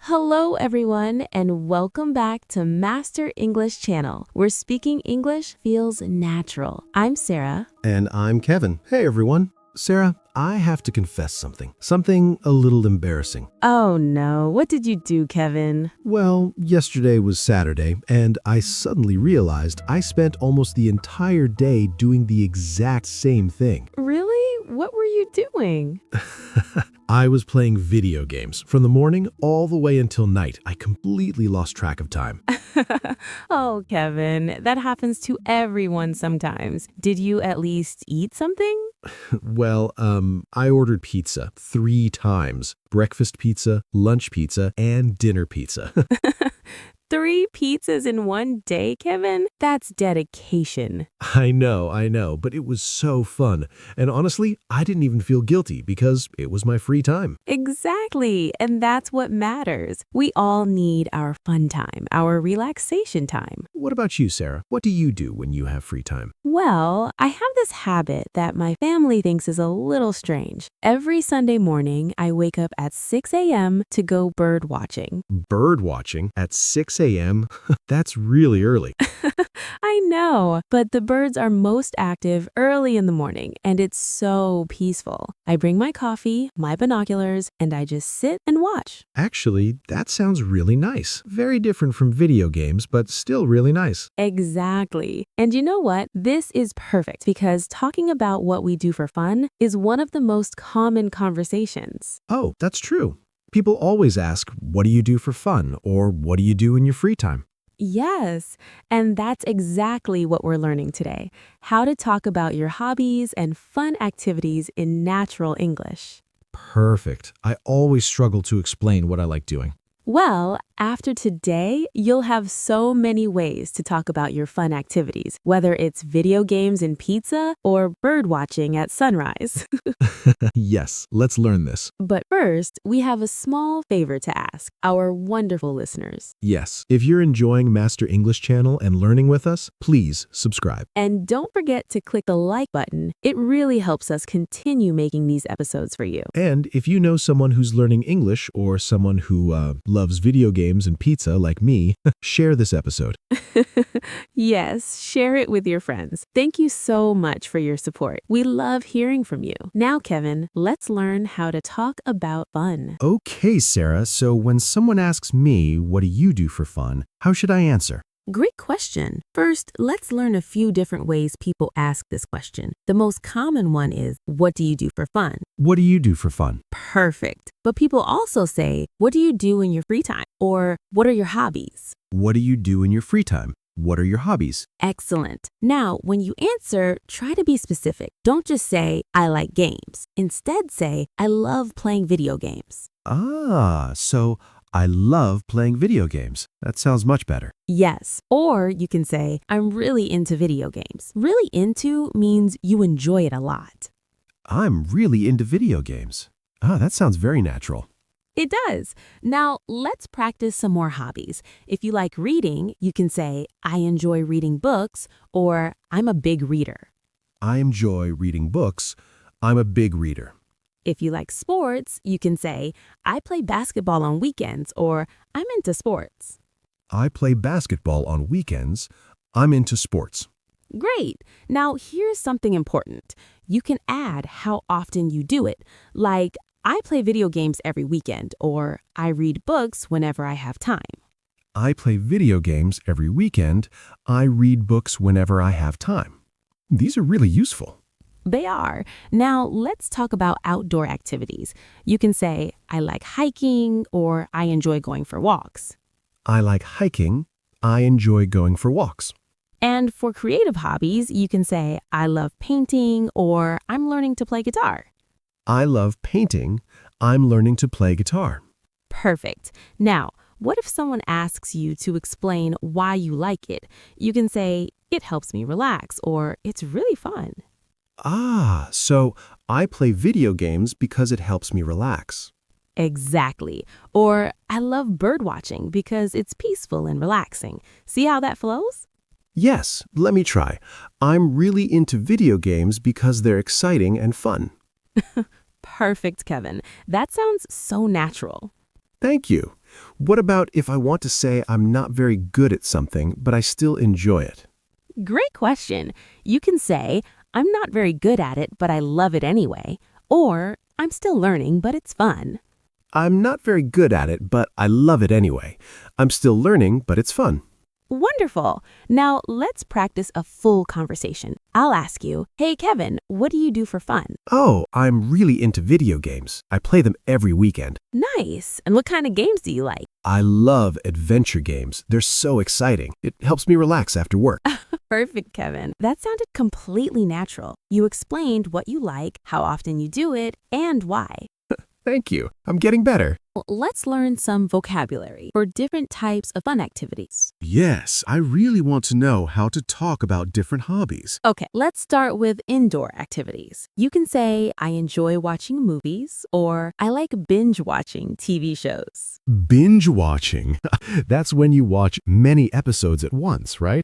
Hello, everyone, and welcome back to Master English Channel, where speaking English feels natural. I'm Sarah. And I'm Kevin. Hey, everyone. Sarah, I have to confess something. Something a little embarrassing. Oh no, what did you do, Kevin? Well, yesterday was Saturday, and I suddenly realized I spent almost the entire day doing the exact same thing. Really? What were you doing? I was playing video games from the morning all the way until night. I completely lost track of time. Oh, Kevin, that happens to everyone sometimes. Did you at least eat something? Well, I ordered pizza 3 times. Breakfast pizza, lunch pizza, and dinner pizza. 3 pizzas in one day, Kevin? That's dedication. I know, but it was so fun. And honestly, I didn't even feel guilty because it was my free time. Exactly, and that's what matters. We all need our fun time, our relaxation time. What about you, Sarah? What do you do when you have free time? Well, I have this habit that my family thinks is a little strange. Every Sunday morning, I wake up at 6 a.m. to go bird watching. Bird watching at 6 a.m.? That's really early. I know, but the birds are most active early in the morning, and it's so peaceful. I bring my coffee, my binoculars, and I just sit and watch. Actually, that sounds really nice. Very different from video games, but still really nice. Exactly. And you know what? This is perfect because talking about what we do for fun is one of the most common conversations. Oh, that's true. People always ask, what do you do for fun? Or what do you do in your free time? Yes, and that's exactly what we're learning today. How to talk about your hobbies and fun activities in natural English. Perfect. I always struggle to explain what I like doing. Well, after today, you'll have so many ways to talk about your fun activities, whether it's video games and pizza or bird watching at sunrise. Yes, let's learn this. But first, we have a small favor to ask our wonderful listeners. Yes, if you're enjoying Master English Channel and learning with us, please subscribe. And don't forget to click the like button. It really helps us continue making these episodes for you. And if you know someone who's learning English or someone who loves video games and pizza like me, share this episode. Yes, share it with your friends. Thank you so much for your support. We love hearing from you. Now, Kevin, let's learn how to talk about fun. Okay, Sarah, so when someone asks me, what do you do for fun? How should I answer? Great question. First, let's learn a few different ways people ask this question. The most common one is, what do you do for fun? What do you do for fun? Perfect. But people also say, what do you do in your free time? Or what are your hobbies? What do you do in your free time? What are your hobbies? Excellent. Now, when you answer, try to be specific. Don't just say, I like games. Instead, say, I love playing video games. So I love playing video games. That sounds much better. Yes. Or you can say, I'm really into video games. Really into means you enjoy it a lot. I'm really into video games. That sounds very natural. It does. Now, let's practice some more hobbies. If you like reading, you can say, I enjoy reading books, or I'm a big reader. I enjoy reading books. I'm a big reader. If you like sports, you can say, I play basketball on weekends, or I'm into sports. I play basketball on weekends. I'm into sports. Great. Now, here's something important. You can add how often you do it, like, I play video games every weekend, or I read books whenever I have time. I play video games every weekend. I read books whenever I have time. These are really useful. They are. Now, let's talk about outdoor activities. You can say, I like hiking, or I enjoy going for walks. I like hiking. I enjoy going for walks. And for creative hobbies, you can say, I love painting, or I'm learning to play guitar. I love painting. I'm learning to play guitar. Perfect. Now, what if someone asks you to explain why you like it? You can say, it helps me relax, or it's really fun. So I play video games because it helps me relax. Exactly. Or I love bird watching because it's peaceful and relaxing. See how that flows? Yes, let me try. I'm really into video games because they're exciting and fun. Perfect, Kevin. That sounds so natural. Thank you. What about if I want to say I'm not very good at something, but I still enjoy it? Great question. You can say, I'm not very good at it, but I love it anyway. Or, I'm still learning, but it's fun. I'm not very good at it, but I love it anyway. I'm still learning, but it's fun. Wonderful. Now let's practice a full conversation. I'll ask you, hey Kevin, what do you do for fun? Oh, I'm really into video games. I play them every weekend. Nice. And what kind of games do you like? I love adventure games. They're so exciting. It helps me relax after work. Perfect, Kevin. That sounded completely natural. You explained what you like, how often you do it, and why. Thank you. I'm getting better. Let's learn some vocabulary for different types of fun activities. Yes, I really want to know how to talk about different hobbies. Okay, let's start with indoor activities. You can say, I enjoy watching movies, or I like binge watching TV shows. Binge watching. That's when you watch many episodes at once, right?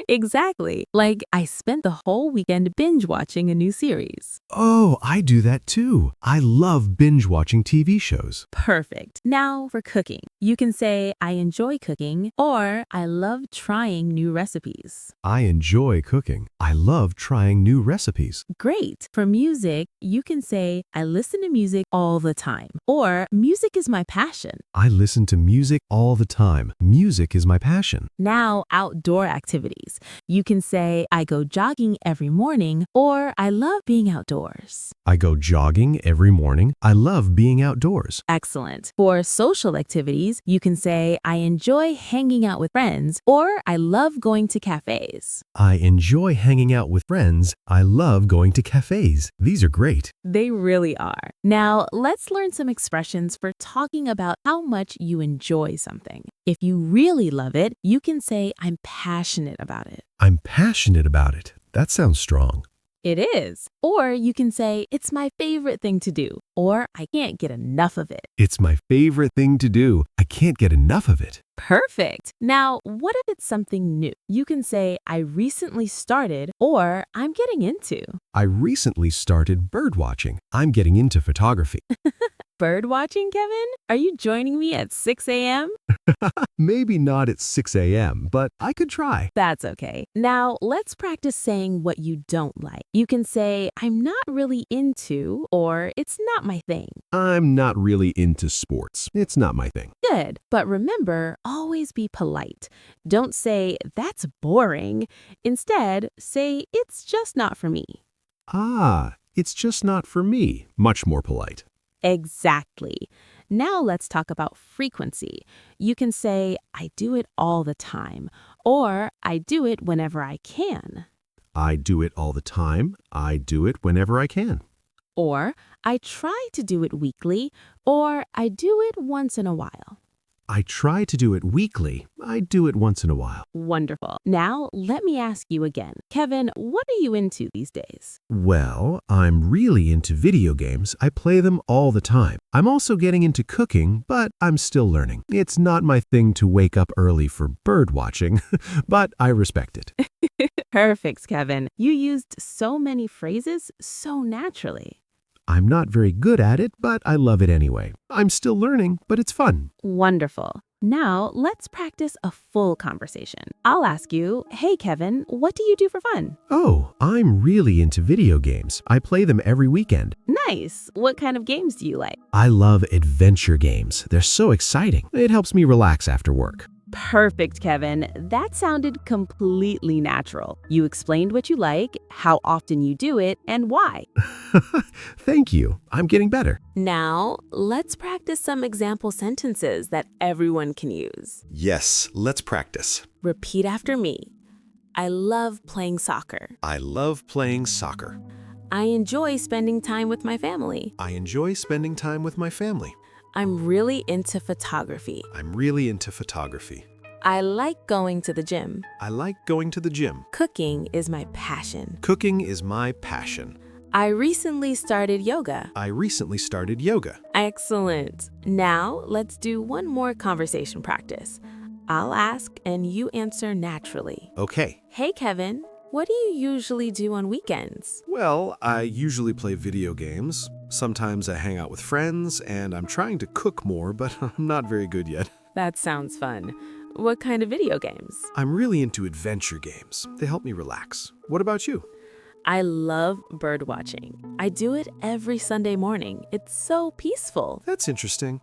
Exactly. Like, I spent the whole weekend binge watching a new series. Oh, I do that too. I love binge watching TV shows. Perfect. Now for cooking. You can say, I enjoy cooking, or I love trying new recipes. I enjoy cooking. I love trying new recipes. Great. For music, you can say, I listen to music all the time, or music is my passion. I listen to music all the time. Music is my passion. Now, outdoor activities. You can say, I go jogging every morning, or I love being outdoors. I go jogging every morning. I love being outdoors. Excellent. For social activities, you can say, I enjoy hanging out with friends, or I love going to cafes. I enjoy hanging out with friends. I love going to cafes. These are great. They really are. Now, let's learn some expressions for talking about how much you enjoy something. If you really love it, you can say, I'm passionate about it. I'm passionate about it. That sounds strong. It is. Or you can say, it's my favorite thing to do, or I can't get enough of it. It's my favorite thing to do. I can't get enough of it. Perfect. Now, what if it's something new? You can say, I recently started, or I'm getting into. I recently started bird watching. I'm getting into photography. Bird watching, Kevin? Are you joining me at 6 a.m.? Maybe not at 6 a.m., but I could try. That's okay. Now, let's practice saying what you don't like. You can say, I'm not really into, or it's not my thing. I'm not really into sports. It's not my thing. Good. But remember, always be polite. Don't say, that's boring. Instead, say, it's just not for me. Ah, it's just not for me. Much more polite. Exactly. Now let's talk about frequency. You can say, I do it all the time, or I do it whenever I can. I do it all the time. I do it whenever I can. Or I try to do it weekly, or I do it once in a while. I try to do it weekly. I do it once in a while. Wonderful. Now let me ask you again. Kevin, what are you into these days? Well, I'm really into video games. I play them all the time. I'm also getting into cooking, but I'm still learning. It's not my thing to wake up early for bird watching, but I respect it. Perfect, Kevin. You used so many phrases so naturally. I'm not very good at it, but I love it anyway. I'm still learning, but it's fun. Wonderful. Now, let's practice a full conversation. I'll ask you, hey, Kevin, what do you do for fun? Oh, I'm really into video games. I play them every weekend. Nice. What kind of games do you like? I love adventure games. They're so exciting. It helps me relax after work. Perfect, Kevin. That sounded completely natural. You explained what you like, how often you do it, and why. Thank you. I'm getting better. Now, let's practice some example sentences that everyone can use. Yes, let's practice. Repeat after me. I love playing soccer. I love playing soccer. I enjoy spending time with my family. I enjoy spending time with my family. I'm really into photography. I'm really into photography. I like going to the gym. I like going to the gym. Cooking is my passion. Cooking is my passion. I recently started yoga. I recently started yoga. Excellent. Now, let's do one more conversation practice. I'll ask and you answer naturally. Okay. Hey, Kevin, what do you usually do on weekends? Well, I usually play video games. Sometimes I hang out with friends, and I'm trying to cook more, but I'm not very good yet. That sounds fun. What kind of video games? I'm really into adventure games. They help me relax. What about you? I love bird watching. I do it every Sunday morning. It's so peaceful. That's interesting.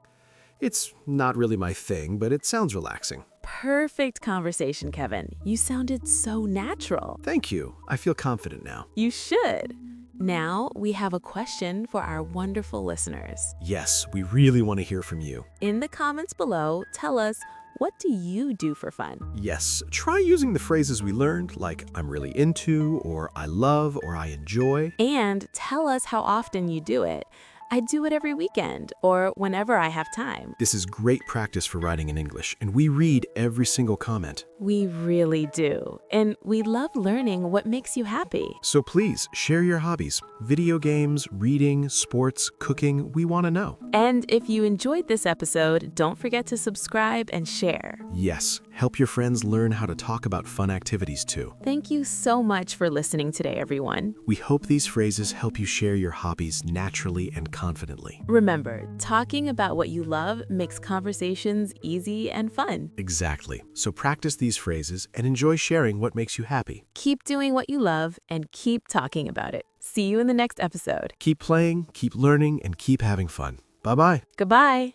It's not really my thing, but it sounds relaxing. Perfect conversation, Kevin. You sounded so natural. Thank you. I feel confident now. You should. Now we have a question for our wonderful listeners. Yes, we really want to hear from you. In the comments below, tell us, what do you do for fun? Yes, try using the phrases we learned, like I'm really into, or I love, or I enjoy. And tell us how often you do it. I do it every weekend or whenever I have time. This is great practice for writing in English, and we read every single comment. We really do. And we love learning what makes you happy. So please share your hobbies. Video games, reading, sports, cooking, we want to know. And if you enjoyed this episode, don't forget to subscribe and share. Yes, help your friends learn how to talk about fun activities too. Thank you so much for listening today, everyone. We hope these phrases help you share your hobbies naturally and confidently. Remember, talking about what you love makes conversations easy and fun. Exactly. So practice these phrases and enjoy sharing what makes you happy. Keep doing what you love and keep talking about it. See you in the next episode. Keep playing, keep learning, and keep having fun. Bye-bye. Goodbye.